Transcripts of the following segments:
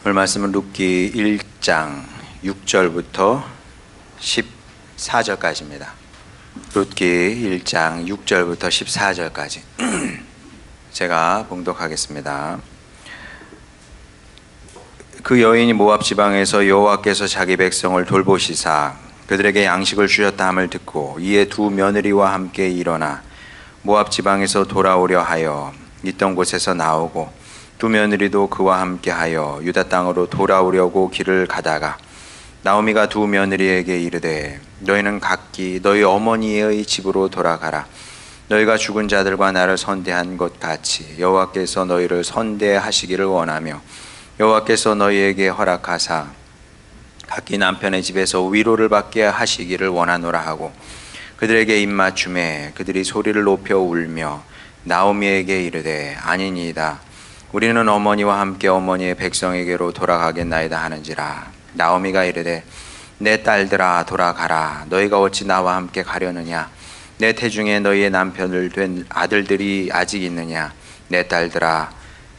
오늘 말씀은 룻기 1장 6절부터 14절까지입니다. 룻기 1장 6절부터 14절까지 제가 봉독하겠습니다. 그 여인이 모압 지방에서 여호와께서 자기 백성을 돌보시사 그들에게 양식을 주셨다 함을 듣고 이에 두 며느리와 함께 일어나 모압 지방에서 돌아오려 하여 있던 곳에서 나오고 두 며느리도 그와 함께하여 유다 땅으로 돌아오려고 길을 가다가 나오미가 두 며느리에게 이르되 너희는 각기 너희 어머니의 집으로 돌아가라. 너희가 죽은 자들과 나를 선대한 것 같이 여호와께서 너희를 선대하시기를 원하며 여호와께서 너희에게 허락하사 각기 남편의 집에서 위로를 받게 하시기를 원하노라 하고 그들에게 입맞춤에 그들이 소리를 높여 울며 나오미에게 이르되 아니니이다. 우리는 어머니와 함께 어머니의 백성에게로 돌아가겠나이다 하는지라. 나오미가 이르되 내 딸들아 돌아가라. 너희가 어찌 나와 함께 가려느냐. 내 태중에 너희의 남편을 된 아들들이 아직 있느냐. 내 딸들아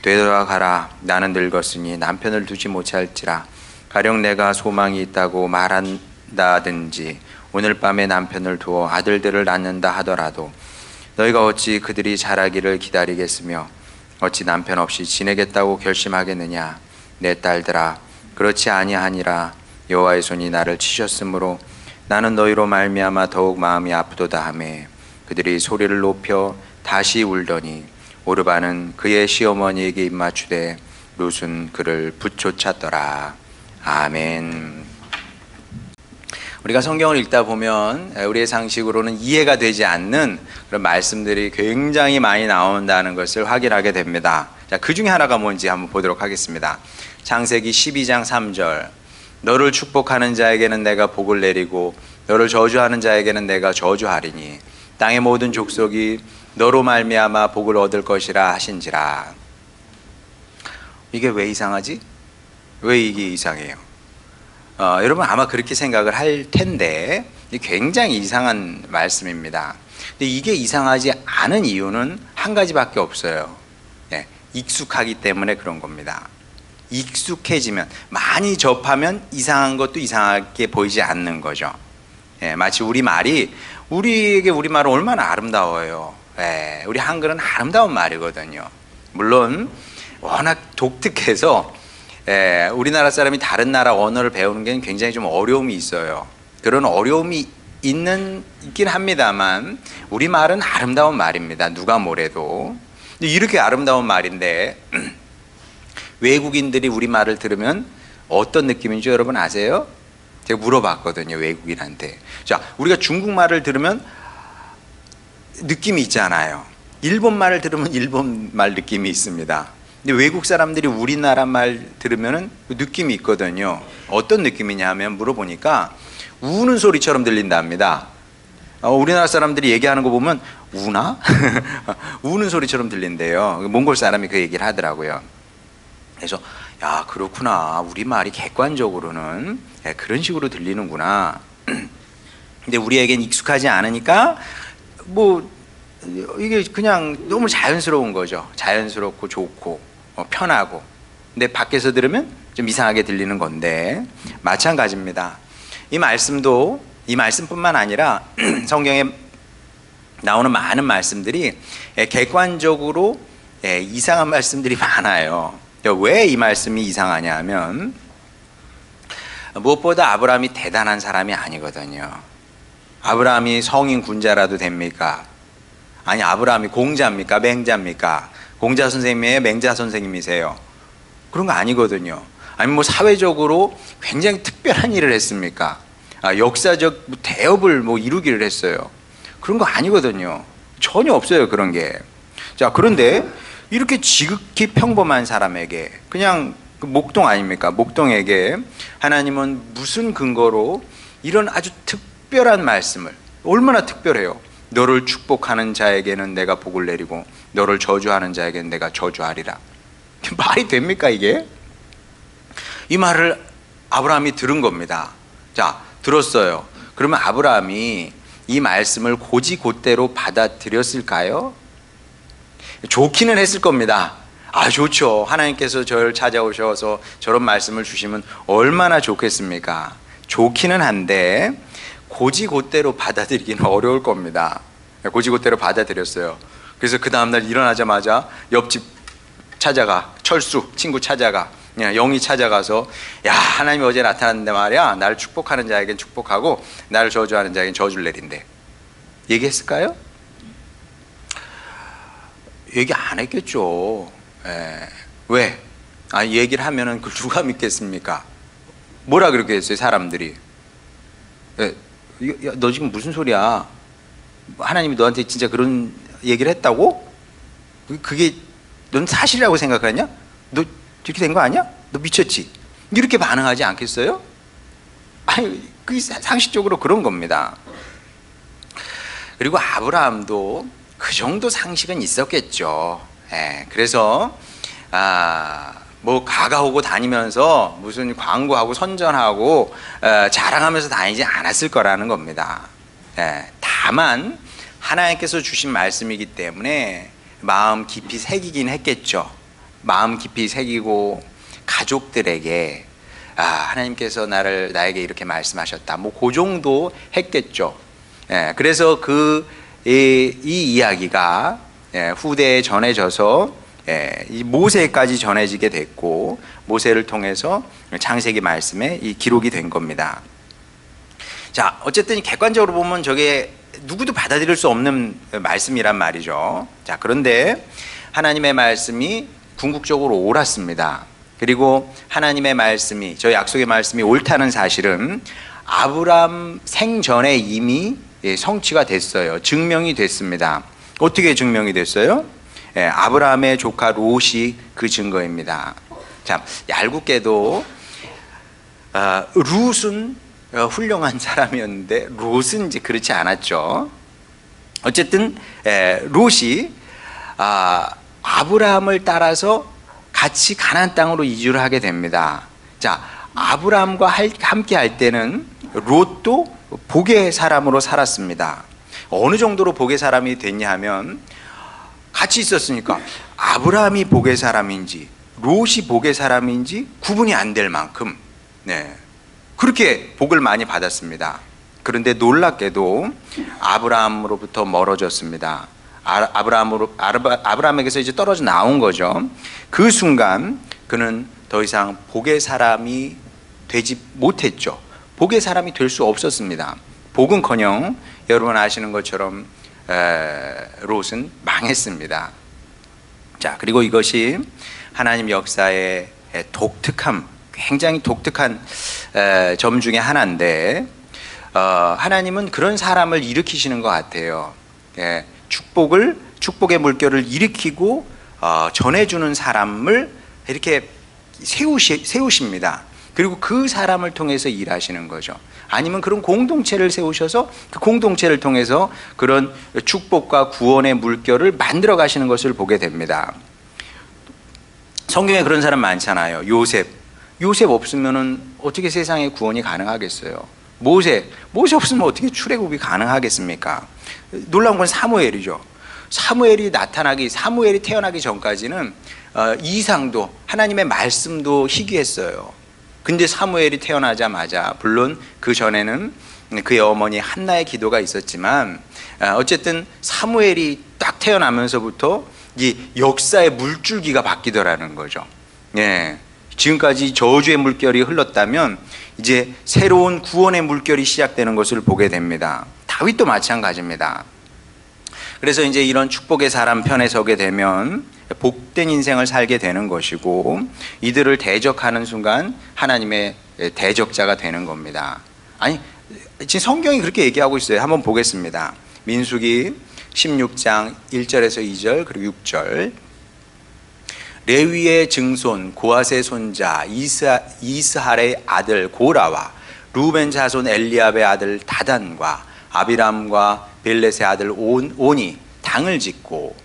되돌아가라. 나는 늙었으니 남편을 두지 못할지라. 가령 내가 소망이 있다고 말한다든지 오늘 밤에 남편을 두어 아들들을 낳는다 하더라도 너희가 어찌 그들이 자라기를 기다리겠으며 어찌 남편 없이 지내겠다고 결심하겠느냐. 내 딸들아 그렇지 아니하니라. 여호와의 손이 나를 치셨으므로 나는 너희로 말미암아 더욱 마음이 아프도다 하매 그들이 소리를 높여 다시 울더니 오르바는 그의 시어머니에게 입맞추되 룻은 그를 붙쫓았더라. 아멘. 우리가 성경을 읽다 보면 우리의 상식으로는 이해가 되지 않는 그런 말씀들이 굉장히 많이 나온다는 것을 확인하게 됩니다. 자, 그 중에 하나가 뭔지 한번 보도록 하겠습니다. 창세기 12장 3절 너를 축복하는 자에게는 내가 복을 내리고 너를 저주하는 자에게는 내가 저주하리니 땅의 모든 족속이 너로 말미암아 복을 얻을 것이라 하신지라. 이게 왜 이상하지? 왜 이게 이상해요? 여러분 아마 그렇게 생각을 할 텐데 굉장히 이상한 말씀입니다. 근데 이게 이상하지 않은 이유는 한 가지밖에 없어요. 네, 익숙하기 때문에 그런 겁니다. 익숙해지면, 많이 접하면 이상한 것도 이상하게 보이지 않는 거죠. 네, 마치 우리에게 우리말은 얼마나 아름다워요. 네, 우리 한글은 아름다운 말이거든요. 물론 워낙 독특해서 우리나라 사람이 다른 나라 언어를 배우는 게 굉장히 좀 어려움이 있어요. 그런 어려움이 있긴 합니다만 우리말은 아름다운 말입니다. 누가 뭐래도. 이렇게 아름다운 말인데 외국인들이 우리말을 들으면 어떤 느낌인지 여러분 아세요? 제가 물어봤거든요, 외국인한테. 자, 우리가 중국말을 들으면 느낌이 있잖아요. 일본말을 들으면 일본말 느낌이 있습니다. 근데 외국 사람들이 우리나라 말 들으면 느낌이 있거든요. 어떤 느낌이냐 하면 물어보니까 우는 소리처럼 들린답니다. 우리나라 사람들이 얘기하는 거 보면 우나? 우는 소리처럼 들린대요. 몽골 사람이 그 얘기를 하더라고요. 그래서 야, 그렇구나. 우리말이 객관적으로는 그런 식으로 들리는구나. 근데 우리에겐 익숙하지 않으니까 뭐 이게 그냥 너무 자연스러운 거죠. 자연스럽고 좋고 편하고. 근데 밖에서 들으면 좀 이상하게 들리는 건데 마찬가지입니다. 이 말씀뿐만 아니라 성경에 나오는 많은 말씀들이 객관적으로 이상한 말씀들이 많아요. 왜 이 말씀이 이상하냐 하면 무엇보다 아브라함이 대단한 사람이 아니거든요. 아브라함이 성인 군자라도 됩니까? 아니, 아브라함이 공자입니까? 맹자입니까? 공자 선생님이에요? 맹자 선생님이세요? 그런 거 아니거든요. 아니 뭐 사회적으로 굉장히 특별한 일을 했습니까? 역사적 대업을 이루기를 했어요. 그런 거 아니거든요. 전혀 없어요, 그런 게. 자, 그런데 이렇게 지극히 평범한 사람에게, 그냥 목동 아닙니까? 목동에게 하나님은 무슨 근거로 이런 아주 특별한 말씀을, 얼마나 특별해요. 너를 축복하는 자에게는 내가 복을 내리고 너를 저주하는 자에게는 내가 저주하리라. 말이 됩니까 이게? 이 말을 아브라함이 들은 겁니다. 자, 들었어요. 그러면 아브라함이 이 말씀을 곧이곧대로 받아들였을까요? 좋기는 했을 겁니다. 아, 좋죠. 하나님께서 저를 찾아오셔서 저런 말씀을 주시면 얼마나 좋겠습니까? 좋기는 한데 고지고대로 받아들이기는 어려울 겁니다. 고지고대로 받아들였어요. 그래서 그 다음날 일어나자마자 옆집 찾아가, 철수 친구 찾아가, 영이 찾아가서, 야, 하나님이 어제 나타났는데 말이야, 나를 축복하는 자에겐 축복하고 나를 저주하는 자에겐 저주를 내린대. 얘기했을까요? 얘기 안 했겠죠. 왜? 얘기를 하면은 그걸 누가 믿겠습니까? 뭐라 그렇게 했어요, 사람들이? 야, 너 지금 무슨 소리야? 하나님이 너한테 진짜 그런 얘기를 했다고? 그게 넌 사실이라고 생각하냐? 너 이렇게 된 거 아니야? 너 미쳤지? 이렇게 반응하지 않겠어요? 아니, 그게 상식적으로 그런 겁니다. 그리고 아브라함도 그 정도 상식은 있었겠죠. 그래서 뭐 가가오고 다니면서 무슨 광고하고 선전하고 자랑하면서 다니지 않았을 거라는 겁니다. 다만 하나님께서 주신 말씀이기 때문에 마음 깊이 새기긴 했겠죠. 마음 깊이 새기고 가족들에게 하나님께서 나에게 이렇게 말씀하셨다, 뭐 그 정도 했겠죠. 그래서 이 이야기가 후대에 전해져서 이 모세까지 전해지게 됐고, 모세를 통해서 창세기 말씀에 이 기록이 된 겁니다. 자, 어쨌든 객관적으로 보면 저게 누구도 받아들일 수 없는 말씀이란 말이죠. 자, 그런데 하나님의 말씀이 궁극적으로 옳았습니다. 그리고 하나님의 말씀이, 저 약속의 말씀이 옳다는 사실은 아브람 생전에 이미 성취가 됐어요. 증명이 됐습니다. 어떻게 증명이 됐어요? 아브라함의 조카 롯이 그 증거입니다. 참 얄궂게도 룻은 훌륭한 사람이었는데 롯은 이제 그렇지 않았죠. 어쨌든 롯이 아브라함을 따라서 같이 가나안 땅으로 이주를 하게 됩니다. 자, 아브라함과 함께 할 때는 롯도 복의 사람으로 살았습니다. 어느 정도로 복의 사람이 됐냐 하면, 같이 있었으니까 아브라함이 복의 사람인지 롯이 복의 사람인지 구분이 안 될 만큼 그렇게 복을 많이 받았습니다. 그런데 놀랍게도 아브라함으로부터 멀어졌습니다. 아브라함에게서 이제 떨어져 나온 거죠. 그 순간 그는 더 이상 복의 사람이 되지 못했죠. 복의 사람이 될 수 없었습니다. 복은커녕 여러분 아시는 것처럼 롯은 망했습니다. 자, 그리고 이것이 하나님 역사의 독특함, 굉장히 독특한 점 중에 하나인데, 하나님은 그런 사람을 일으키시는 것 같아요. 축복의 물결을 일으키고 전해주는 사람을 이렇게 세우십니다. 그리고 그 사람을 통해서 일하시는 거죠. 아니면 그런 공동체를 세우셔서 그 공동체를 통해서 그런 축복과 구원의 물결을 만들어 가시는 것을 보게 됩니다. 성경에 그런 사람 많잖아요. 요셉 없으면은 어떻게 세상에 구원이 가능하겠어요? 모세 없으면 어떻게 출애굽이 가능하겠습니까? 놀라운 건 사무엘이죠. 사무엘이 태어나기 전까지는 이상도 하나님의 말씀도 희귀했어요. 근데 사무엘이 태어나자마자, 물론 그 전에는 그의 어머니 한나의 기도가 있었지만, 어쨌든 사무엘이 딱 태어나면서부터 이 역사의 물줄기가 바뀌더라는 거죠. 지금까지 저주의 물결이 흘렀다면 이제 새로운 구원의 물결이 시작되는 것을 보게 됩니다. 다윗도 마찬가지입니다. 그래서 이제 이런 축복의 사람 편에 서게 되면 복된 인생을 살게 되는 것이고, 이들을 대적하는 순간 하나님의 대적자가 되는 겁니다. 아니, 지금 성경이 그렇게 얘기하고 있어요. 한번 보겠습니다. 민수기 16장 1절에서 2절 그리고 6절. 레위의 증손 고핫의 손자 이스할의 아들 고라와 루벤 자손 엘리압의 아들 다단과 아비람과 벨렛의 아들 온이 당을 짓고,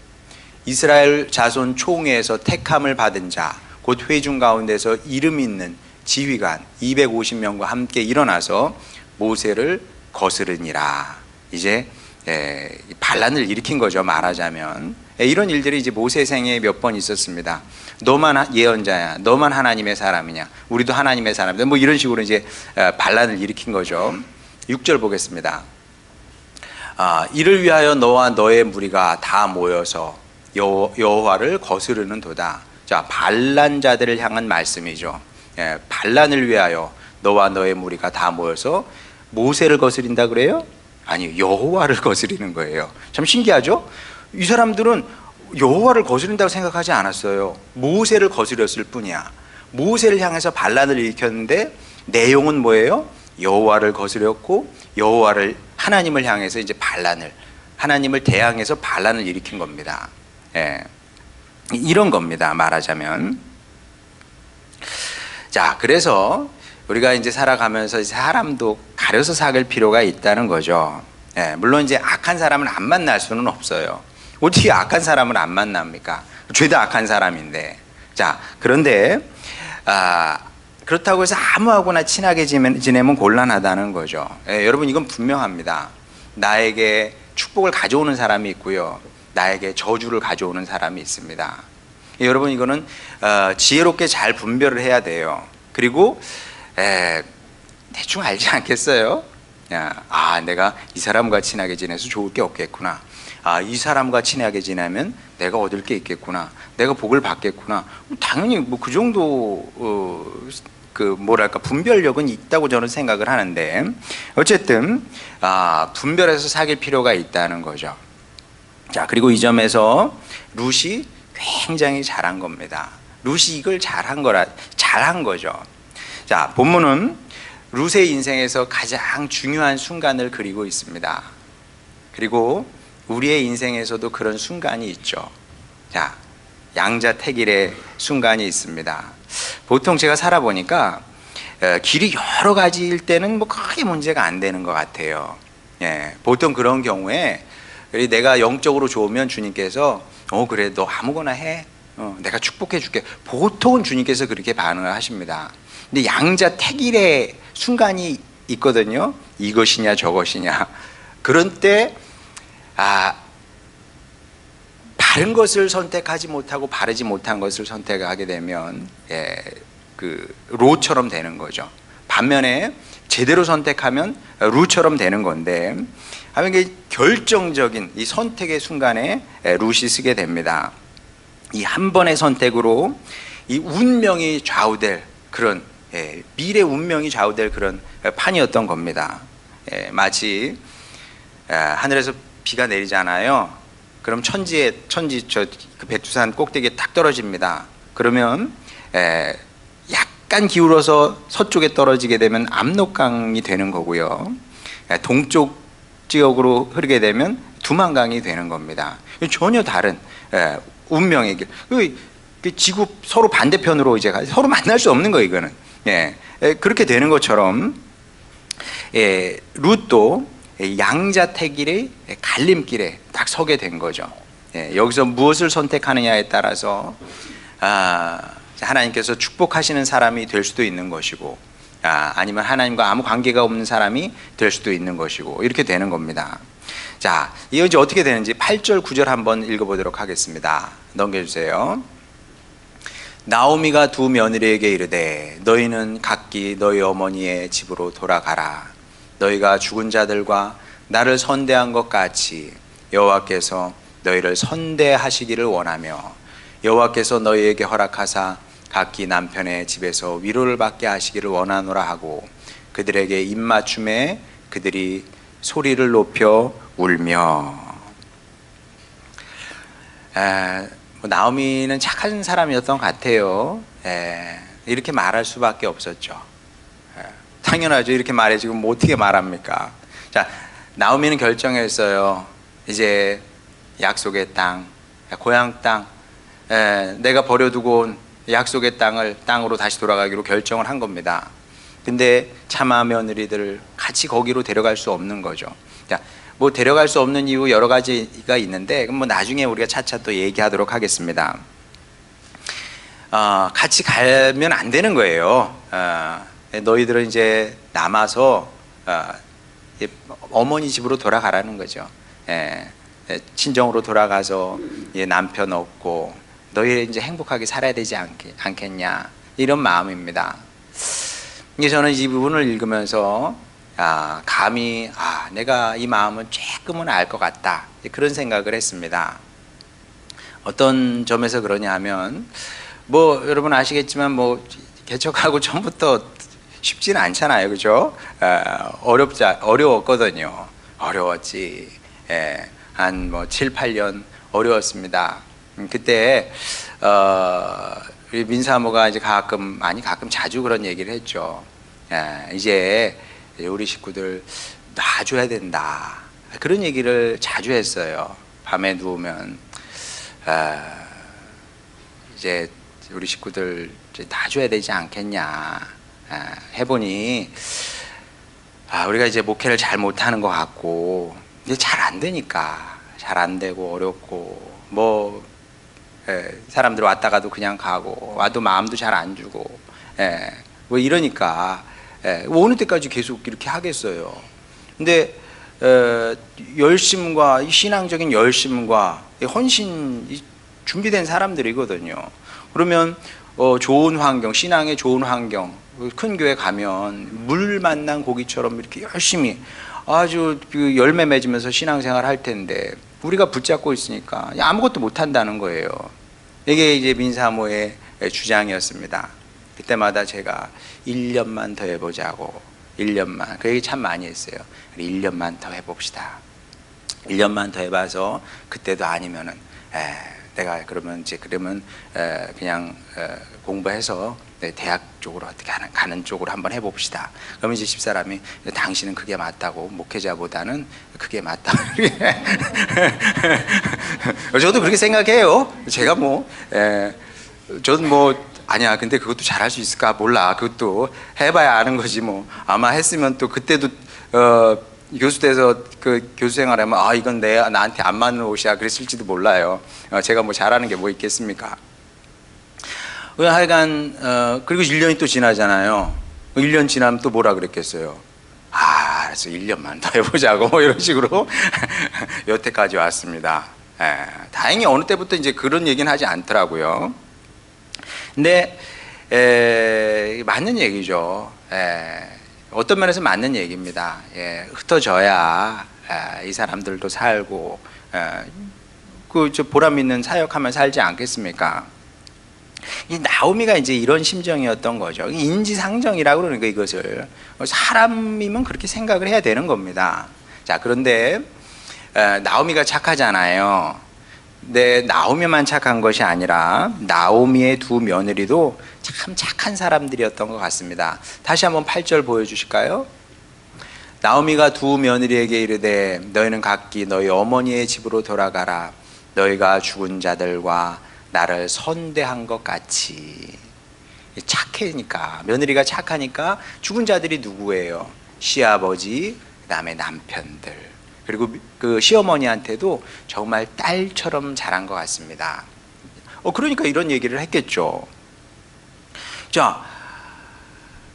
이스라엘 자손 총회에서 택함을 받은 자 곧 회중 가운데서 이름 있는 지휘관 250명과 함께 일어나서 모세를 거스르니라. 이제 반란을 일으킨 거죠, 말하자면. 이런 일들이 이제 모세 생애에 몇 번 있었습니다. 너만 예언자야, 너만 하나님의 사람이냐, 우리도 하나님의 사람이다, 뭐 이런 식으로 이제 반란을 일으킨 거죠. 6절 보겠습니다. 이를 위하여 너와 너의 무리가 다 모여서 여호와를 거스르는도다. 자, 반란자들을 향한 말씀이죠. 반란을 위하여 너와 너의 무리가 다 모여서 모세를 거스린다 그래요? 아니요, 여호와를 거스리는 거예요. 참 신기하죠? 이 사람들은 여호와를 거스린다고 생각하지 않았어요. 모세를 거스렸을 뿐이야. 모세를 향해서 반란을 일으켰는데 내용은 뭐예요? 여호와를 거스렸고 여호와를, 하나님을 향해서 이제 반란을, 하나님을 대항해서 반란을 일으킨 겁니다. 이런 겁니다, 말하자면. 자, 그래서 우리가 이제 살아가면서 사람도 가려서 사귈 필요가 있다는 거죠. 물론 이제 악한 사람은 안 만날 수는 없어요. 어떻게 악한 사람을 안 만납니까? 죄다 악한 사람인데. 자, 그런데 그렇다고 해서 아무하고나 친하게 지내면 곤란하다는 거죠. 여러분, 이건 분명합니다. 나에게 축복을 가져오는 사람이 있고요, 나에게 저주를 가져오는 사람이 있습니다. 여러분, 이거는 지혜롭게 잘 분별을 해야 돼요. 그리고 대충 알지 않겠어요? 내가 이 사람과 친하게 지내서 좋을 게 없겠구나, 이 사람과 친하게 지내면 내가 얻을 게 있겠구나, 내가 복을 받겠구나. 당연히 뭐 그 정도 분별력은 있다고 저는 생각을 하는데, 어쨌든 분별해서 사귈 필요가 있다는 거죠. 자, 그리고 이 점에서 룻이 굉장히 잘한 겁니다. 룻이 이걸 잘한 거죠. 자, 본문은 룻의 인생에서 가장 중요한 순간을 그리고 있습니다. 그리고 우리의 인생에서도 그런 순간이 있죠. 자, 양자택일의 순간이 있습니다. 보통 제가 살아보니까 길이 여러 가지일 때는 뭐 크게 문제가 안 되는 것 같아요. 보통 그런 경우에 내가 영적으로 좋으면 주님께서 그래, 너 아무거나 해, 내가 축복해 줄게, 보통은 주님께서 그렇게 반응을 하십니다. 근데 양자택일의 순간이 있거든요. 이것이냐 저것이냐. 그런 때 바른 것을 선택하지 못하고 바르지 못한 것을 선택하게 되면 그 롯처럼 되는 거죠. 반면에 제대로 선택하면 룻처럼 되는 건데, 이게 결정적인 이 선택의 순간에 룻이 쓰게 됩니다. 이 한 번의 선택으로 이 운명이 좌우될 그런, 미래 운명이 좌우될 그런 판이었던 겁니다. 마치 하늘에서 비가 내리잖아요. 그럼 천지 그 백두산 꼭대기에 딱 떨어집니다. 그러면 약간 기울어서 서쪽에 떨어지게 되면 압록강이 되는 거고요, 동쪽 지역으로 흐르게 되면 두만강이 되는 겁니다. 전혀 다른 운명의 길. 지구 서로 반대편으로 이제 서로 만날 수 없는 거예요, 이거는. 그렇게 되는 것처럼 룻도 양자택일의 갈림길에 딱 서게 된 거죠. 여기서 무엇을 선택하느냐에 따라서 하나님께서 축복하시는 사람이 될 수도 있는 것이고, 아니면 하나님과 아무 관계가 없는 사람이 될 수도 있는 것이고, 이렇게 되는 겁니다. 자, 이거 이제 어떻게 되는지 8절 9절 한번 읽어보도록 하겠습니다. 넘겨주세요. 나오미가 두 며느리에게 이르되 너희는 각기 너희 어머니의 집으로 돌아가라. 너희가 죽은 자들과 나를 선대한 것 같이 여호와께서 너희를 선대하시기를 원하며 여호와께서 너희에게 허락하사 각기 남편의 집에서 위로를 받게 하시기를 원하노라 하고 그들에게 입맞춤에 그들이 소리를 높여 울며. 나오미는 착한 사람이었던 것 같아요. 이렇게 말할 수밖에 없었죠. 당연하죠. 이렇게 말해 지금 뭐 어떻게 말합니까? 자, 나오미는 결정했어요. 이제 약속의 땅, 고향 땅, 내가 버려두고 온 약속의 땅으로 다시 돌아가기로 결정을 한 겁니다. 근데 차마 며느리들을 같이 거기로 데려갈 수 없는 거죠. 자, 뭐 데려갈 수 없는 이유 여러 가지가 있는데 뭐 나중에 우리가 차차 또 얘기하도록 하겠습니다. 같이 가면 안 되는 거예요. 너희들은 이제 남아서 어머니 집으로 돌아가라는 거죠. 친정으로 돌아가서 남편 없고 너희 이제 행복하게 살아야 되지 않겠냐, 이런 마음입니다. 이게 저는 이 부분을 읽으면서 감히 내가 이 마음은 조금은 알 것 같다, 그런 생각을 했습니다. 어떤 점에서 그러냐 하면 여러분 아시겠지만 개척하고 전부터 쉽지는 않잖아요, 그죠? 어려웠거든요. 어려웠지. 한 7, 8년 어려웠습니다. 그때 우리 민사모가 이제 가끔 자주 그런 얘기를 했죠. 이제 우리 식구들 놔줘야 된다, 그런 얘기를 자주 했어요. 밤에 누우면 이제 우리 식구들 이제 놔줘야 되지 않겠냐. 해보니 우리가 이제 목회를 잘 못하는 것 같고, 이제 잘 안 되니까, 잘 안 되고 어렵고 사람들 왔다 가도 그냥 가고, 와도 마음도 잘 안 주고, 이러니까 어느 때까지 계속 이렇게 하겠어요. 근데 열심과 신앙적인 열심과 헌신이 준비된 사람들이거든요. 그러면 좋은 환경, 신앙의 좋은 환경, 큰 교회 가면 물 만난 고기처럼 이렇게 열심히 아주 열매 맺으면서 신앙생활 할 텐데, 우리가 붙잡고 있으니까 아무것도 못 한다는 거예요. 이게 이제 민사모의 주장이었습니다. 그때마다 제가 1년만 더 해보자고, 1년만, 그 얘기 참 많이 했어요. 1년만 더 해봅시다. 1년만 더 해봐서 그때도 아니면은 내가 그러면 그냥 공부해서 대학 쪽으로 어떻게 가는 쪽으로 한번 해봅시다. 그러면 이제 집사람이 당신은 그게 맞다고, 목회자보다는 그게 맞다. 저도 그렇게 생각해요. 제가 저는 아니야, 근데 그것도 잘할 수 있을까 몰라. 그것도 해봐야 아는 거지 뭐. 아마 했으면 또 그때도 교수돼서 그 교수 생활하면 이건 나한테 안 맞는 옷이야 그랬을지도 몰라요. 제가 잘하는 게 뭐 있겠습니까? 하여간 그리고 1년이 또 지나잖아요. 1년 지나면 또 뭐라 그랬겠어요? 알았어, 1년만 더 해보자고, 이런 식으로 여태까지 왔습니다. 다행히 어느 때부터 이제 그런 얘기는 하지 않더라고요. 근데 맞는 얘기죠. 어떤 면에서 맞는 얘기입니다. 흩어져야 이 사람들도 살고 보람 있는 사역하면 살지 않겠습니까? 이 나오미가 이제 이런 심정이었던 거죠. 인지상정이라고 그러는 거, 이것을 사람이면 그렇게 생각을 해야 되는 겁니다. 자, 그런데 나오미가 착하잖아요. 근데 나오미만 착한 것이 아니라 나오미의 두 며느리도 참 착한 사람들이었던 것 같습니다. 다시 한번 8절 보여주실까요? 나오미가 두 며느리에게 이르되 너희는 각기 너희 어머니의 집으로 돌아가라. 너희가 죽은 자들과 나를 선대한 것 같이. 착하니까, 며느리가 착하니까 죽은 자들이 누구예요? 시아버지, 그 다음에 남편들, 그리고 그 시어머니한테도 정말 딸처럼 자란 것 같습니다. 그러니까 이런 얘기를 했겠죠. 자,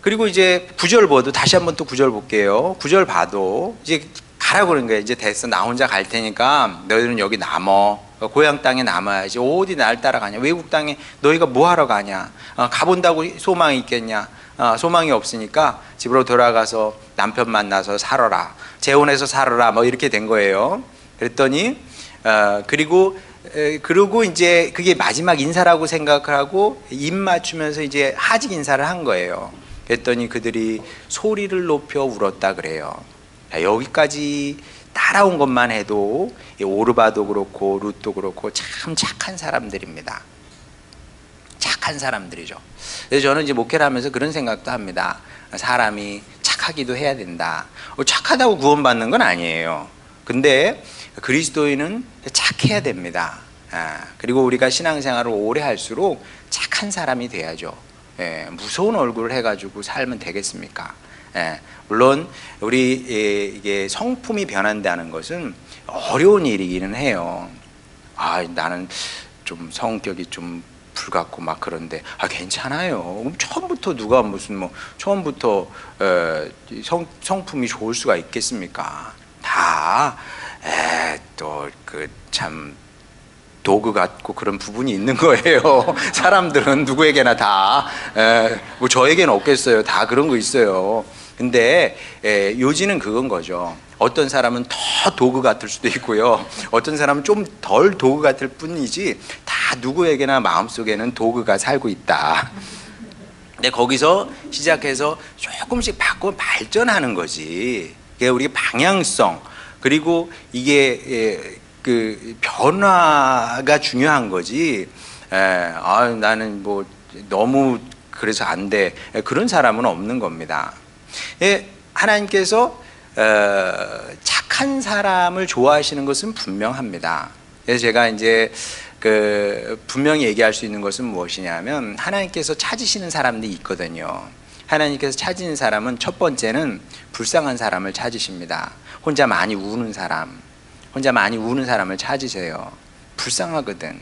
그리고 이제 9절 봐도, 다시 한번 또 9절 볼게요. 9절 봐도 이제 가라고 그러는 거예요. 이제 됐어, 나 혼자 갈 테니까 너희들은 여기 남어. 고향 땅에 남아야지. 어디 날 따라가냐? 외국 땅에 너희가 뭐 하러 가냐? 가본다고 소망이 있겠냐? 소망이 없으니까 집으로 돌아가서 남편 만나서 살아라, 재혼해서 살아라, 이렇게 된 거예요. 그랬더니 그리고 이제 그게 마지막 인사라고 생각을 하고 입 맞추면서 이제 하직 인사를 한 거예요. 그랬더니 그들이 소리를 높여 울었다 그래요. 여기까지 따라온 것만 해도 오르바도 그렇고 룻도 그렇고 참 착한 사람들입니다. 착한 사람들이죠. 그래서 저는 이제 목회를 하면서 그런 생각도 합니다. 사람이 착하기도 해야 된다. 착하다고 구원받는 건 아니에요. 근데 그리스도인은 착해야 됩니다. 그리고 우리가 신앙생활을 오래 할수록 착한 사람이 돼야죠. 무서운 얼굴을 해가지고 살면 되겠습니까? 물론 우리 이게 성품이 변한다는 것은 어려운 일이기는 해요. 나는 좀 성격이 좀 불같고 막 그런데 괜찮아요. 처음부터 누가 무슨 처음부터 성품이 좋을 수가 있겠습니까? 다 또 그 참 도구 같고 그런 부분이 있는 거예요. 사람들은 누구에게나 다, 뭐 저에게는 없겠어요. 다 그런 거 있어요. 근데 요지는 그건 거죠. 어떤 사람은 더 도구 같을 수도 있고요. 어떤 사람은 좀 덜 도구 같을 뿐이지 다 누구에게나 마음속에는 도구가 살고 있다. 근데 거기서 시작해서 조금씩 바꾸면 발전하는 거지. 그게 우리 방향성, 그리고 이게 그 변화가 중요한 거지. 나는 뭐 너무 그래서 안 돼. 그런 사람은 없는 겁니다. 하나님께서 착한 사람을 좋아하시는 것은 분명합니다. 그래서 제가 이제 그 분명히 얘기할 수 있는 것은 무엇이냐면, 하나님께서 찾으시는 사람들이 있거든요. 하나님께서 찾으시는 사람은 첫 번째는 불쌍한 사람을 찾으십니다. 혼자 많이 우는 사람, 혼자 많이 우는 사람을 찾으세요. 불쌍하거든.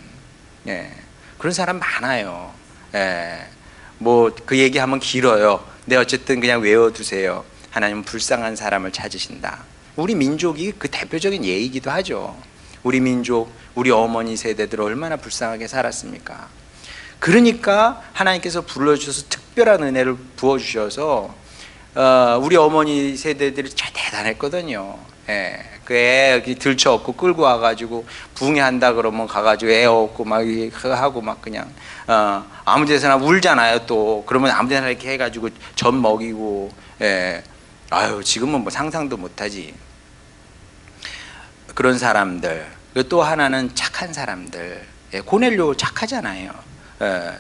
예. 그런 사람 많아요. 예. 뭐 그 얘기하면 길어요. 근데 어쨌든 그냥 외워두세요. 하나님은 불쌍한 사람을 찾으신다. 우리 민족이 그 대표적인 예이기도 하죠. 우리 민족, 우리 어머니 세대들 얼마나 불쌍하게 살았습니까? 그러니까 하나님께서 불러주셔서 특별한 은혜를 부어주셔서 우리 어머니 세대들이 참 대단했거든요. 예. 그 애 들쳐업고 끌고 와가지고 붕해한다 그러면 가가지고 애 업고 막 하고 막 그냥 아무 데서나 울잖아요. 또 그러면 아무 데나 이렇게 해가지고 젖 먹이고. 예. 아유, 지금은 뭐 상상도 못하지. 그런 사람들. 또 하나는 착한 사람들. 예. 고넬료 착하잖아요. 예.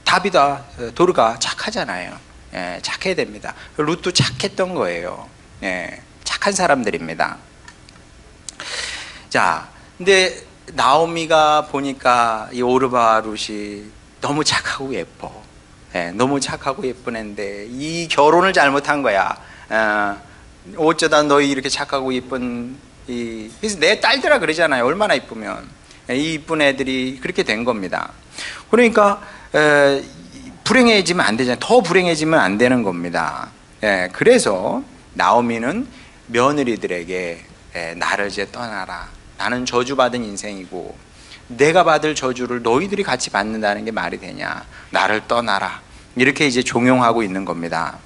다비다, 도르가 착하잖아요. 예. 착해야 됩니다. 룻도 착했던 거예요. 예. 착한 사람들입니다. 자, 근데 나오미가 보니까 이 오르바 룻이 너무 착하고 예뻐. 예, 너무 착하고 예쁜 애인데 이 결혼을 잘못한 거야. 어쩌다 너희 이렇게 착하고 예쁜 그래서 내 딸들아 그러잖아요. 얼마나 이쁘면. 이 이쁜 애들이 그렇게 된 겁니다. 그러니까 불행해지면 안 되잖아요. 더 불행해지면 안 되는 겁니다. 예, 그래서 나오미는 며느리들에게 나를 이제 떠나라. 나는 저주받은 인생이고 내가 받을 저주를 너희들이 같이 받는다는 게 말이 되냐. 나를 떠나라. 이렇게 이제 종용하고 있는 겁니다.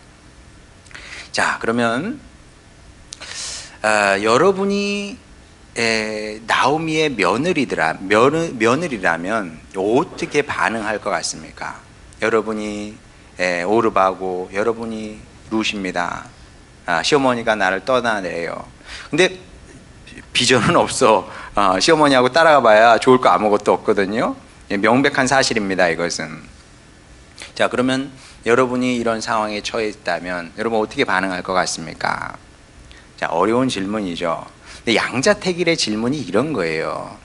자, 그러면 여러분이 나오미의 며느리라면 어떻게 반응할 것 같습니까? 여러분이 오르바고 여러분이 룻입니다. 시어머니가 나를 떠나내요. 근데 비전은 없어. 시어머니하고 따라가 봐야 좋을 거 아무것도 없거든요. 명백한 사실입니다, 이것은. 자, 그러면 여러분이 이런 상황에 처해 있다면 여러분 어떻게 반응할 것 같습니까? 자, 어려운 질문이죠. 근데 양자택일의 질문이 이런 거예요.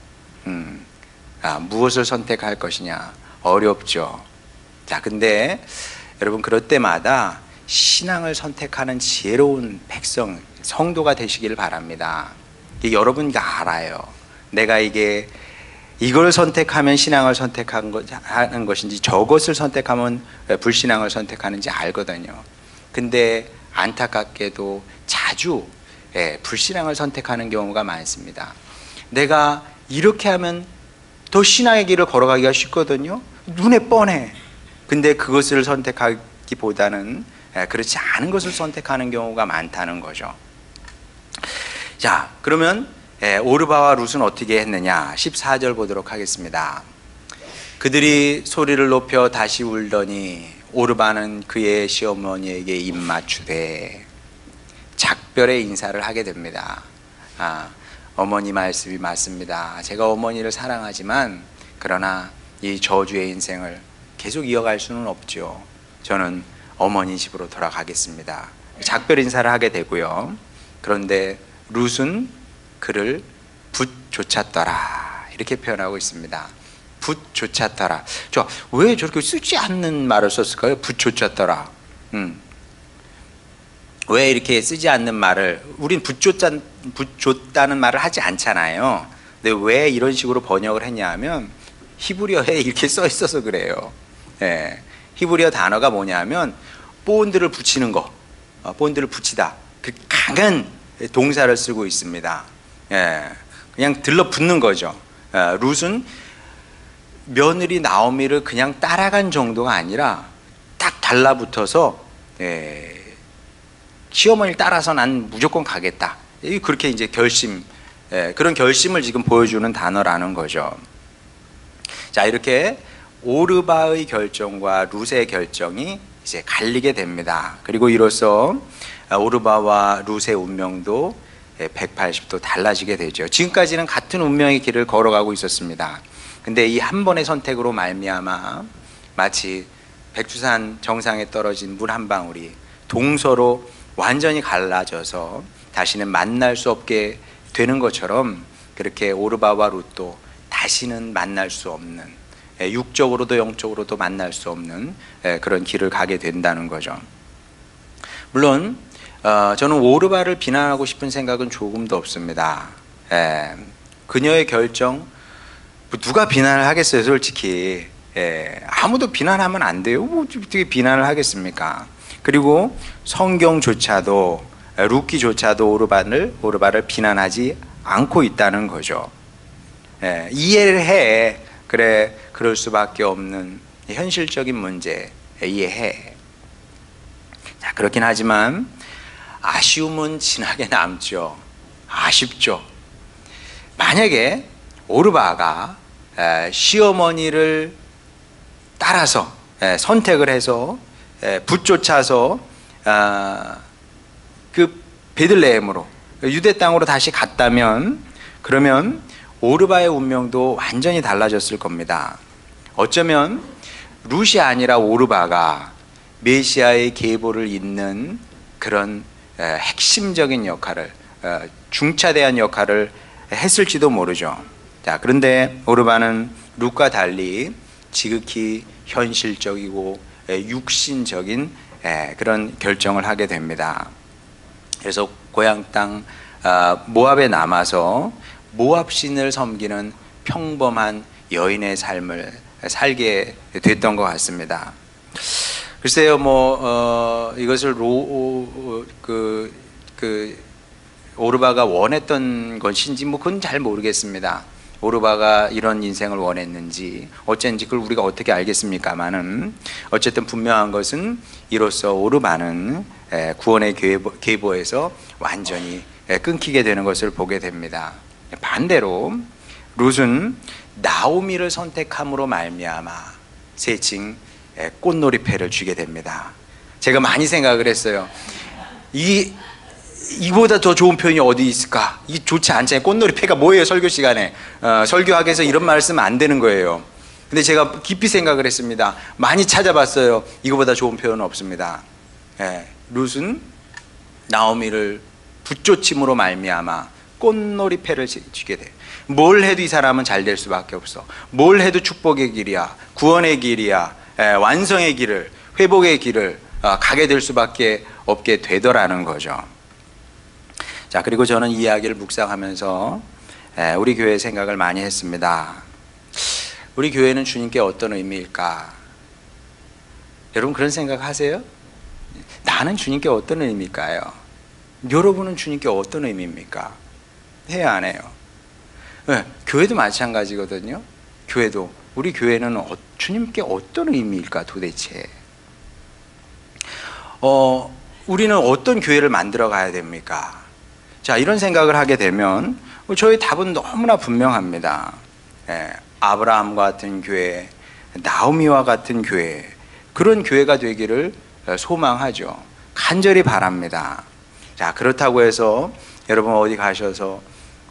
무엇을 선택할 것이냐? 어렵죠. 자, 근데 여러분 그럴 때마다 신앙을 선택하는 지혜로운 백성, 성도가 되시길 바랍니다. 여러분가 알아요. 내가 이걸 선택하면 신앙을 선택하는 것인지 저것을 선택하면 불신앙을 선택하는지 알거든요. 근데 안타깝게도 자주 불신앙을 선택하는 경우가 많습니다. 내가 이렇게 하면 더 신앙의 길을 걸어가기가 쉽거든요. 눈에 뻔해. 근데 그것을 선택하기보다는 그렇지 않은 것을 선택하는 경우가 많다는 거죠. 자, 그러면 오르바와 룻은 어떻게 했느냐? 14절 보도록 하겠습니다. 그들이 소리를 높여 다시 울더니 오르바는 그의 시어머니에게 입맞추되 작별의 인사를 하게 됩니다. 어머니 말씀이 맞습니다. 제가 어머니를 사랑하지만 그러나 이 저주의 인생을 계속 이어갈 수는 없죠. 저는 어머니 집으로 돌아가겠습니다. 작별 인사를 하게 되고요. 그런데 룻은 그를 붓조찼더라 이렇게 표현하고 있습니다. 붓조찼더라. 왜 저렇게 쓰지 않는 말을 썼을까요? 붓조찼더라. 왜 이렇게 쓰지 않는 말을, 우린 붓줬다는 말을 하지 않잖아요. 근데 왜 이런 식으로 번역을 했냐면 히브리어에 이렇게 써 있어서 그래요. 예. 히브리어 단어가 뭐냐면 본드를 붙이는 거, 본드를 붙이다. 그 강한 동사를 쓰고 있습니다. 예. 그냥 들러붙는 거죠. 룻은 며느리 나오미를 그냥 따라간 정도가 아니라 딱 달라붙어서 시어머니를 따라서 난 무조건 가겠다. 그렇게 이제 그런 결심을 지금 보여주는 단어라는 거죠. 자, 이렇게 오르바의 결정과 룻의 결정이 이제 갈리게 됩니다. 그리고 이로써 오르바와 룻의 운명도 180도 달라지게 되죠. 지금까지는 같은 운명의 길을 걸어가고 있었습니다. 근데 이 한 번의 선택으로 말미암아 마치 백두산 정상에 떨어진 물 한 방울이 동서로 완전히 갈라져서 다시는 만날 수 없게 되는 것처럼, 그렇게 오르바와 룻도 다시는 만날 수 없는, 육적으로도 영적으로도 만날 수 없는 그런 길을 가게 된다는 거죠. 물론 저는 오르바를 비난하고 싶은 생각은 조금도 없습니다. 그녀의 결정, 누가 비난을 하겠어요, 솔직히. 아무도 비난하면 안 돼요. 어떻게 비난을 하겠습니까? 그리고 성경조차도, 룻기조차도 오르바를 비난하지 않고 있다는 거죠. 이해를 해. 그래, 그럴 수밖에 없는 현실적인 문제, 이해해. 자, 그렇긴 하지만 아쉬움은 진하게 남죠. 아쉽죠. 만약에 오르바가 시어머니를 따라서 선택을 해서 붙쫓아서 그 베들레헴으로, 유대 땅으로 다시 갔다면, 그러면 오르바의 운명도 완전히 달라졌을 겁니다. 어쩌면 룻이 아니라 오르바가 메시아의 계보를 잇는 그런 핵심적인 역할을, 중차대한 역할을 했을지도 모르죠. 자, 그런데 오르바는 룻과 달리 지극히 현실적이고 육신적인 그런 결정을 하게 됩니다. 그래서 고향 땅 모압에 남아서 모압 신을 섬기는 평범한 여인의 삶을 살게 됐던 것 같습니다. 글쎄요, 이것을 오르바가 원했던 것인지 그건 잘 모르겠습니다. 오르바가 이런 인생을 원했는지 어쩐지 그걸 우리가 어떻게 알겠습니까마는, 어쨌든 분명한 것은 이로써 오르바는 구원의 계보에서 완전히 끊기게 되는 것을 보게 됩니다. 반대로 룻은 나오미를 선택함으로 말미암아 세칭 꽃놀이패를 주게 됩니다. 제가 많이 생각을 했어요. 이보다 더 좋은 표현이 어디 있을까? 이 좋지 않잖아요. 꽃놀이패가 뭐예요? 설교 시간에 설교학에서 이런 말을 쓰면 안 되는 거예요. 근데 제가 깊이 생각을 했습니다. 많이 찾아봤어요. 이거보다 좋은 표현은 없습니다. 룻은 나오미를 붙쫓임으로 말미암아 꽃놀이패를 주게 돼. 뭘 해도 이 사람은 잘 될 수밖에 없어. 뭘 해도 축복의 길이야, 구원의 길이야, 완성의 길을, 회복의 길을 가게 될 수밖에 없게 되더라는 거죠. 자, 그리고 저는 이 이야기를 묵상하면서 우리 교회 생각을 많이 했습니다. 우리 교회는 주님께 어떤 의미일까? 여러분 그런 생각 하세요? 나는 주님께 어떤 의미일까요? 여러분은 주님께 어떤 의미입니까? 해야 안 해요? 교회도 마찬가지거든요. 교회도, 우리 교회는 주님께 어떤 의미일까 도대체? 우리는 어떤 교회를 만들어 가야 됩니까? 자, 이런 생각을 하게 되면 저희 답은 너무나 분명합니다. 아브라함과 같은 교회, 나오미와 같은 교회, 그런 교회가 되기를 소망하죠. 간절히 바랍니다. 자, 그렇다고 해서 여러분 어디 가셔서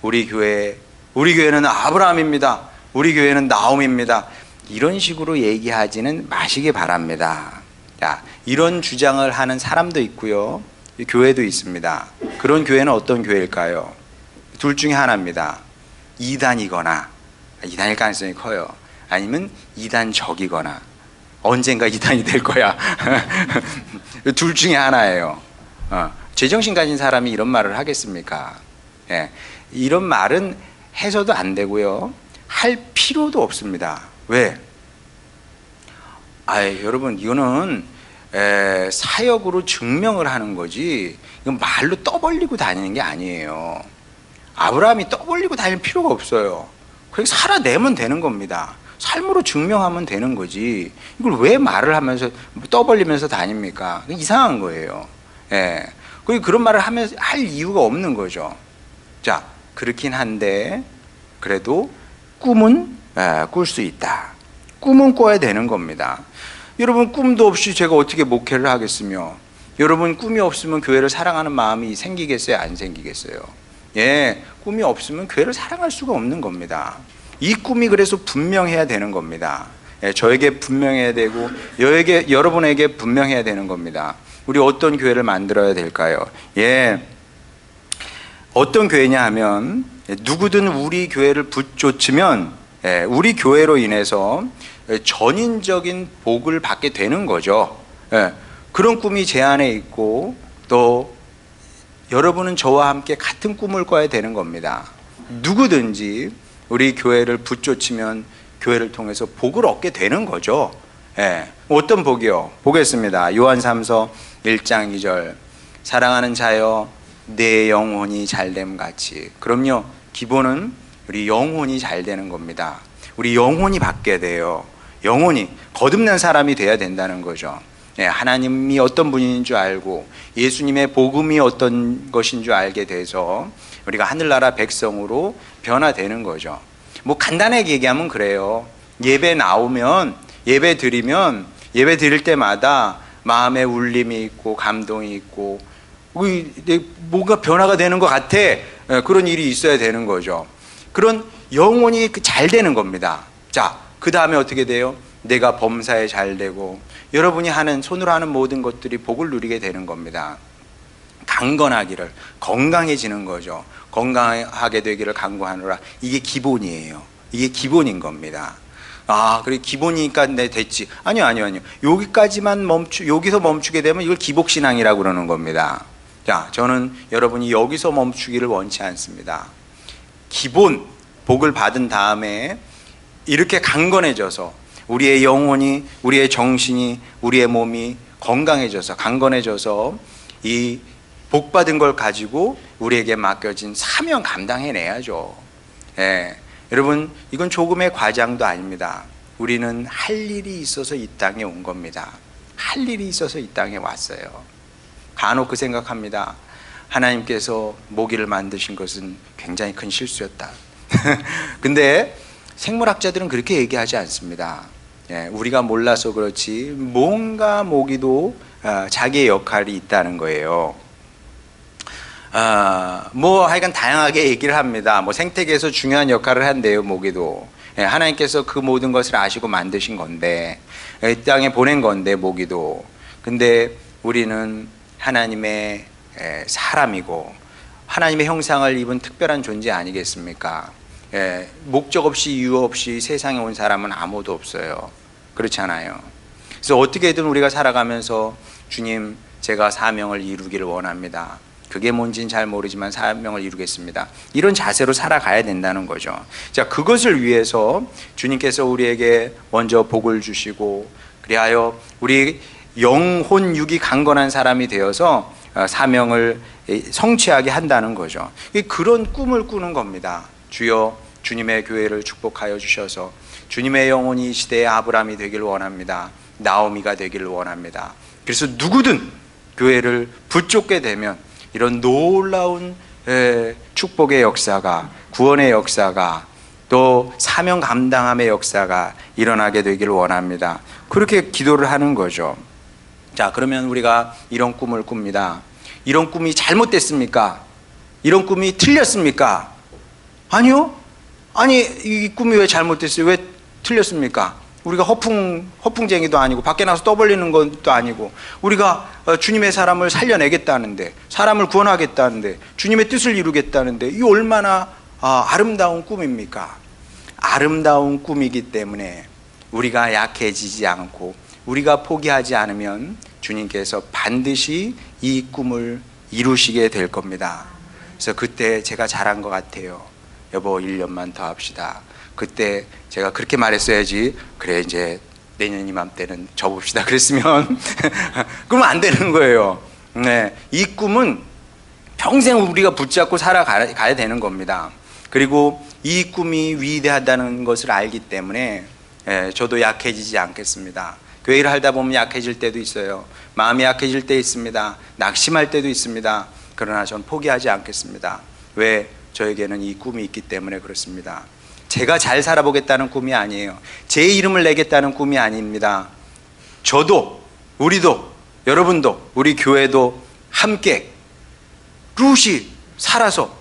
우리 교회는 아브라함입니다, 우리 교회는 나오미입니다, 이런 식으로 얘기하지는 마시기 바랍니다. 자, 이런 주장을 하는 사람도 있고요, 교회도 있습니다. 그런 교회는 어떤 교회일까요? 둘 중에 하나입니다. 이단이거나, 이단일 가능성이 커요. 아니면 이단적이거나, 언젠가 이단이 될 거야. 둘 중에 하나예요. 제정신 가진 사람이 이런 말을 하겠습니까? 이런 말은 해서도 안 되고요, 할 필요도 없습니다. 왜? 여러분, 이거는 사역으로 증명을 하는 거지, 이건 말로 떠벌리고 다니는 게 아니에요. 아브라함이 떠벌리고 다닐 필요가 없어요. 그냥 살아내면 되는 겁니다. 삶으로 증명하면 되는 거지. 이걸 왜 말을 하면서 떠벌리면서 다닙니까? 이상한 거예요. 예. 그런 말을 하면서 할 이유가 없는 거죠. 자, 그렇긴 한데 그래도 꿈은 꿀 수 있다. 꿈은 꿔야 되는 겁니다. 여러분, 꿈도 없이 제가 어떻게 목회를 하겠으며, 여러분 꿈이 없으면 교회를 사랑하는 마음이 생기겠어요? 안 생기겠어요? 예, 꿈이 없으면 교회를 사랑할 수가 없는 겁니다. 이 꿈이 그래서 분명해야 되는 겁니다. 예, 저에게 분명해야 되고 여러분에게 분명해야 되는 겁니다. 우리 어떤 교회를 만들어야 될까요? 예, 어떤 교회냐 하면 누구든 우리 교회를 붙쫓으면 우리 교회로 인해서 전인적인 복을 받게 되는 거죠. 그런 꿈이 제 안에 있고 또 여러분은 저와 함께 같은 꿈을 꿔야 되는 겁니다. 누구든지 우리 교회를 붙쫓으면 교회를 통해서 복을 얻게 되는 거죠. 어떤 복이요? 보겠습니다. 요한 3서 1장 2절 사랑하는 자여 내 영혼이 잘됨 같이. 그럼요, 기본은 우리 영혼이 잘 되는 겁니다. 우리 영혼이 받게 돼요. 영혼이 거듭난 사람이 돼야 된다는 거죠. 하나님이 어떤 분인 줄 알고 예수님의 복음이 어떤 것인 줄 알게 돼서 우리가 하늘나라 백성으로 변화되는 거죠. 뭐 간단하게 얘기하면 그래요. 예배 나오면, 예배 드릴 때마다 마음에 울림이 있고 감동이 있고 뭔가 변화가 되는 것 같아. 그런 일이 있어야 되는 거죠. 그런 영혼이 잘 되는 겁니다. 자, 그 다음에 어떻게 돼요? 내가 범사에 잘 되고 여러분이 손으로 하는 모든 것들이 복을 누리게 되는 겁니다. 강건하기를, 건강해지는 거죠. 건강하게 되기를 간구하노라. 이게 기본이에요. 이게 기본인 겁니다. 그래 기본이니까 됐지. 아니요. 여기서 멈추게 되면 이걸 기복신앙이라고 그러는 겁니다. 자, 저는 여러분이 여기서 멈추기를 원치 않습니다. 기본 복을 받은 다음에 이렇게 강건해져서 우리의 영혼이, 우리의 정신이, 우리의 몸이 건강해져서 강건해져서 이 복받은 걸 가지고 우리에게 맡겨진 사명 감당해내야죠. 여러분, 이건 조금의 과장도 아닙니다. 우리는 할 일이 있어서 이 땅에 온 겁니다. 할 일이 있어서 이 땅에 왔어요. 간혹 그 생각합니다. 하나님께서 모기를 만드신 것은 굉장히 큰 실수였다. 근데 생물학자들은 그렇게 얘기하지 않습니다. 우리가 몰라서 그렇지 뭔가 모기도 자기의 역할이 있다는 거예요. 뭐 하여간 다양하게 얘기를 합니다. 뭐 생태계에서 중요한 역할을 한대요, 모기도. 하나님께서 그 모든 것을 아시고 만드신 건데, 이 땅에 보낸 건데, 모기도. 근데 우리는 하나님의 사람이고 하나님의 형상을 입은 특별한 존재 아니겠습니까? 목적 없이 이유 없이 세상에 온 사람은 아무도 없어요. 그렇잖아요. 그래서 어떻게든 우리가 살아가면서 주님, 제가 사명을 이루기를 원합니다. 그게 뭔지는 잘 모르지만 사명을 이루겠습니다. 이런 자세로 살아가야 된다는 거죠. 자, 그것을 위해서 주님께서 우리에게 먼저 복을 주시고 그리하여 우리 영혼 육이 강건한 사람이 되어서 사명을 성취하게 한다는 거죠. 그런 꿈을 꾸는 겁니다. 주여, 주님의 교회를 축복하여 주셔서 주님의 영혼이 이 시대의 아브라함이 되기를 원합니다. 나오미가 되기를 원합니다. 그래서 누구든 교회를 붙잡게 되면 이런 놀라운 축복의 역사가, 구원의 역사가, 또 사명 감당함의 역사가 일어나게 되기를 원합니다. 그렇게 기도를 하는 거죠. 자, 그러면 우리가 이런 꿈을 꿉니다. 이런 꿈이 잘못됐습니까? 이런 꿈이 틀렸습니까? 아니요. 아니, 이 꿈이 왜 잘못됐어요? 왜 틀렸습니까? 우리가 허풍쟁이도 아니고 밖에 나서 떠벌리는 것도 아니고 우리가 주님의 사람을 살려내겠다는데, 사람을 구원하겠다는데, 주님의 뜻을 이루겠다는데 이 얼마나 아름다운 꿈입니까? 아름다운 꿈이기 때문에 우리가 약해지지 않고 우리가 포기하지 않으면 주님께서 반드시 이 꿈을 이루시게 될 겁니다. 그래서 그때 제가 잘한 것 같아요. 여보, 1년만 더 합시다. 그때 제가 그렇게 말했어야지. 그래, 이제 내년 이맘때는 접읍시다 그랬으면 그러면 안 되는 거예요. 이 꿈은 평생 우리가 붙잡고 살아가야 되는 겁니다. 그리고 이 꿈이 위대하다는 것을 알기 때문에 저도 약해지지 않겠습니다. 교회를 하다 보면 약해질 때도 있어요. 마음이 약해질 때 있습니다. 낙심할 때도 있습니다. 그러나 전 포기하지 않겠습니다. 왜? 저에게는 이 꿈이 있기 때문에 그렇습니다. 제가 잘 살아보겠다는 꿈이 아니에요. 제 이름을 내겠다는 꿈이 아닙니다. 저도, 우리도, 여러분도, 우리 교회도 함께 룻이 살아서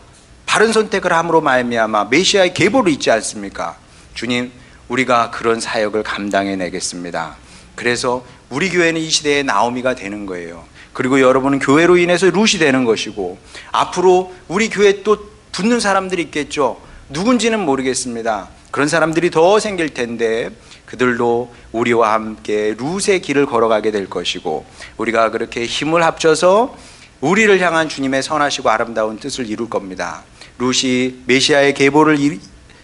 바른 선택을 함으로 말미암아 메시아의 계보를 잊지 않습니까? 주님, 우리가 그런 사역을 감당해 내겠습니다. 그래서 우리 교회는 이 시대의 나오미가 되는 거예요. 그리고 여러분은 교회로 인해서 룻이 되는 것이고, 앞으로 우리 교회에 또 붙는 사람들이 있겠죠. 누군지는 모르겠습니다. 그런 사람들이 더 생길 텐데 그들도 우리와 함께 룻의 길을 걸어가게 될 것이고, 우리가 그렇게 힘을 합쳐서 우리를 향한 주님의 선하시고 아름다운 뜻을 이룰 겁니다. 룻이 메시아의 계보를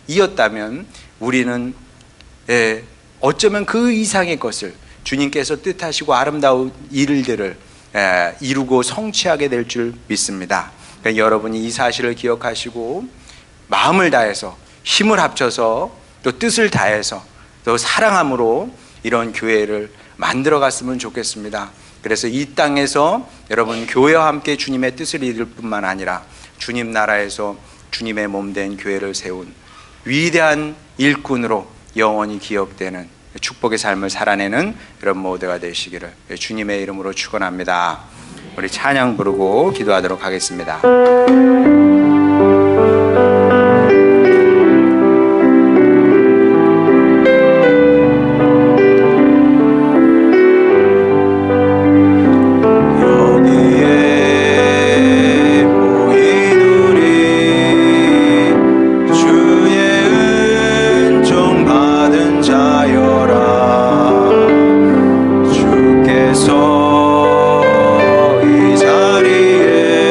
이었다면 우리는 어쩌면 그 이상의 것을, 주님께서 뜻하시고 아름다운 일들을 이루고 성취하게 될 줄 믿습니다. 그러니까 여러분이 이 사실을 기억하시고 마음을 다해서 힘을 합쳐서 또 뜻을 다해서 또 사랑함으로 이런 교회를 만들어 갔으면 좋겠습니다. 그래서 이 땅에서 여러분 교회와 함께 주님의 뜻을 이룰 뿐만 아니라 주님 나라에서 주님의 몸된 교회를 세운 위대한 일꾼으로 영원히 기억되는 축복의 삶을 살아내는 여러분 모두가 되시기를 주님의 이름으로 축원합니다. 우리 찬양 부르고 기도하도록 하겠습니다. 주께서 이 자리에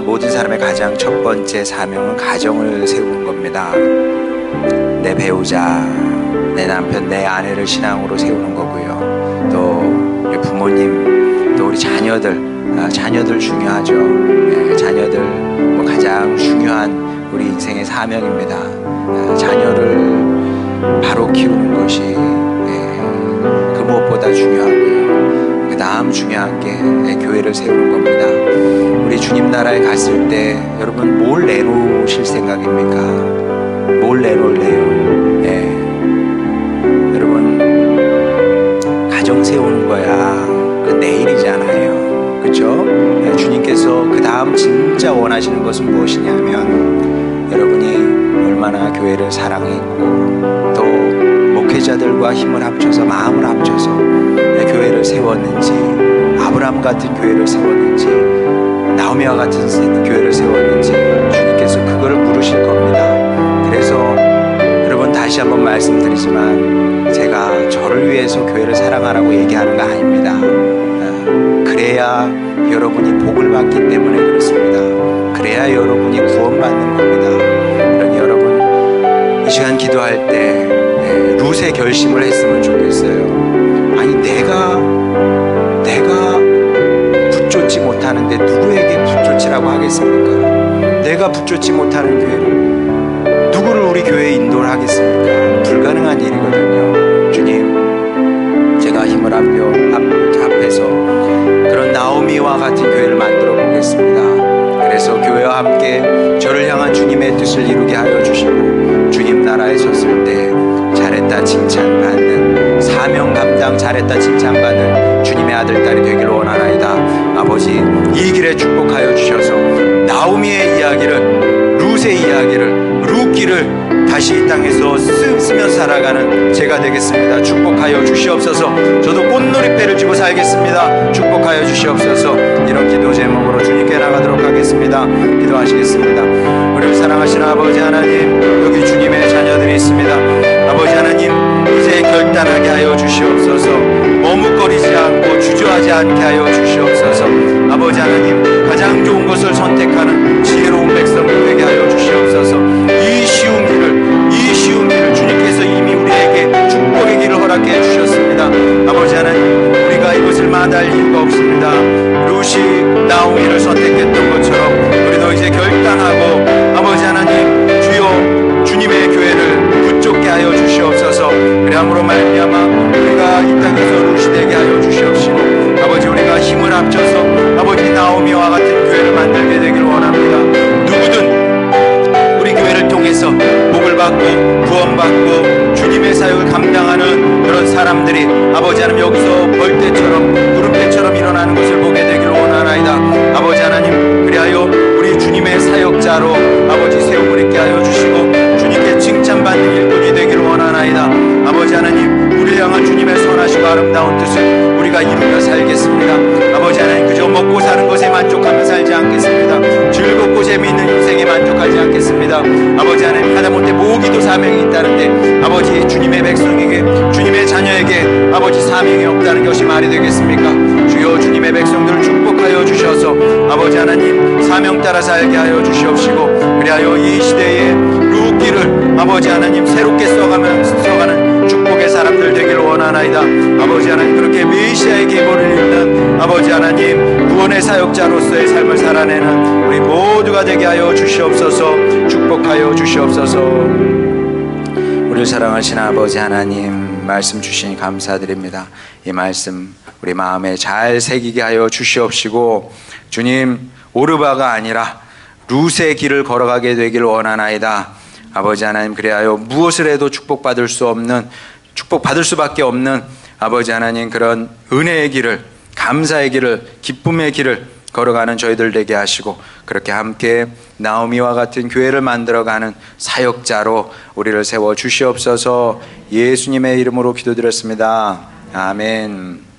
모든 사람의 가장 첫 번째 사명은 가정을 세우는 겁니다. 내 배우자, 내 남편, 내 아내를 신앙으로 세우는 거고요. 또 우리 부모님, 또 우리 자녀들 중요하죠. 자녀들 가장 중요한 우리 인생의 사명입니다. 자녀를 바로 키우는 것이 그 무엇보다 중요하고요. 그 다음 중요한 게 교회를 세우는 겁니다. 우리 주님 나라에 갔을 때 여러분 뭘 내놓으실 생각입니까? 뭘 내놓을래요? 여러분 가정 세우는 거야. 그 내일이잖아요. 그렇죠? 주님께서 그 다음 진짜 원하시는 것은 무엇이냐면 여러분이 얼마나 교회를 사랑했고 또 목회자들과 힘을 합쳐서 마음을 합쳐서 교회를 세웠는지, 아브라함 같은 교회를 세웠는지, 나오미와 같은 교회를 세웠는지 주님께서 그거를 물으실 겁니다. 그래서 여러분 다시 한번 말씀드리지만 제가 저를 위해서 교회를 사랑하라고 얘기하는 거 아닙니다. 그래야 여러분이 복을 받기 때문에 그렇습니다. 그래야 여러분이 구원받는 겁니다. 그러니 여러분 이 시간 기도할 때 룻의 결심을 했으면 좋겠어요. 아니 내가 붙잡지 못하는데 누구에게 붙잡지라고 하겠습니까? 내가 붙잡지 못하는 교회를 누구를 우리 교회에 인도를 하겠습니까? 불가능한 일이거든요. 주님, 제가 힘을 합해서 그런 나오미와 같은 교회를 만들어 보겠습니다. 그래서 교회와 함께 저를 향한 주님의 뜻을 이루게 하여 주시고 주님 나라에 섰을 때 잘했다 칭찬받는, 사명 감당 잘했다 칭찬받는 주님의 아들 딸이 되기를 원하나이다. 아버지, 이 길에 축복하여 주셔서 나오미의 이야기를, 룻의 이야기를, 룻기를 다시 이 땅에서 쓰며 살아가는 제가 되겠습니다. 축복하여 주시옵소서. 저도 꽃놀이패를 쥐고 살겠습니다. 축복하여 주시옵소서. 이런 기도 제목으로 주님께 나가도록 하겠습니다. 기도하시겠습니다. 우리를 사랑하시는 아버지 하나님, 여기 주님의 자녀들이 있습니다. 아버지 하나님, 이제 결단하게 하여 주시옵소서. 머뭇거리지 않고 주저하지 않게 하여 주시옵소서. 아버지 하나님, 가장 좋은 것을 선택하는 지혜로운 백성 되게 하여 주시옵소서. 이 쉬운 길을 주님께서 이미 우리에게 축복의 길을 허락해 주셨습니다. 아버지 하나님, 우리가 이것을 마다할 이유가 없습니다. 룻이 나오미를 선택했던 것처럼 우리도 이제 결단하고 아버지 하나님, 주여 주님의 교회를 붙잡게 하여 주시옵소서. 그리함으로 말미암아 우리가 이 땅에서 룻이 되게 하여 주시옵시고 아버지, 우리가 힘을 합쳐서 아버지 나오미와 같은 교회를 만들게 되기를 원합니다. 누구든 우리 교회를 통해서 복을 받고 구원받고 주님의 사역을 감당하는 그런 사람들이 아버지 하나님 여기서 벌떼처럼 구름대처럼 일어나는 것을 보게 되기를 원하나이다. 아버지 하나님, 그리하여 우리 주님의 사역자로 아버지 세움을 있게 하여 주시고 주님께 칭찬받는 일꾼이 되기를 원하나이다. 아버지 하나님, 우리를 향한 주님의 선하시고 아름다운 뜻을 우리가 이루며 살겠습니다. 아버지 하나님, 그저 먹고 사는 것에 만족하며 살지 않겠습니다. 즐겁고 재미있는 인생에 만족하지 않겠습니다. 아버지 하나님, 하다못해 모기도 사명이 있다는데 아버지 주님의 백성에게, 주님의 자녀에게 아버지 사명이 없다는 것이 말이 되겠습니까? 주여 주님의 백성들을 축복하여 주셔서 아버지 하나님 사명 따라 살게 하여 주시옵시고 그리하여 이 시대에 룻기를 아버지 하나님 새롭게 써가는 축복의 사람들 되기를 원하나이다. 아버지 하나님, 그렇게 메시아의 계보를 잇는 아버지 하나님 구원의 사역자로서의 삶을 살아내는 우리 모두가 되게 하여 주시옵소서. 축복하여 주시옵소서. 우리를 사랑하시는 아버지 하나님, 말씀 주시니 감사드립니다. 이 말씀 우리 마음에 잘 새기게 하여 주시옵시고 주님, 오르바가 아니라 룻의 길을 걸어가게 되기를 원하나이다. 아버지 하나님, 그리하여 무엇을 해도 축복받을 수밖에 없는 아버지 하나님 그런 은혜의 길을, 감사의 길을, 기쁨의 길을 걸어가는 저희들 되게 하시고 그렇게 함께 나오미와 같은 교회를 만들어가는 사역자로 우리를 세워 주시옵소서. 예수님의 이름으로 기도드렸습니다. 아멘.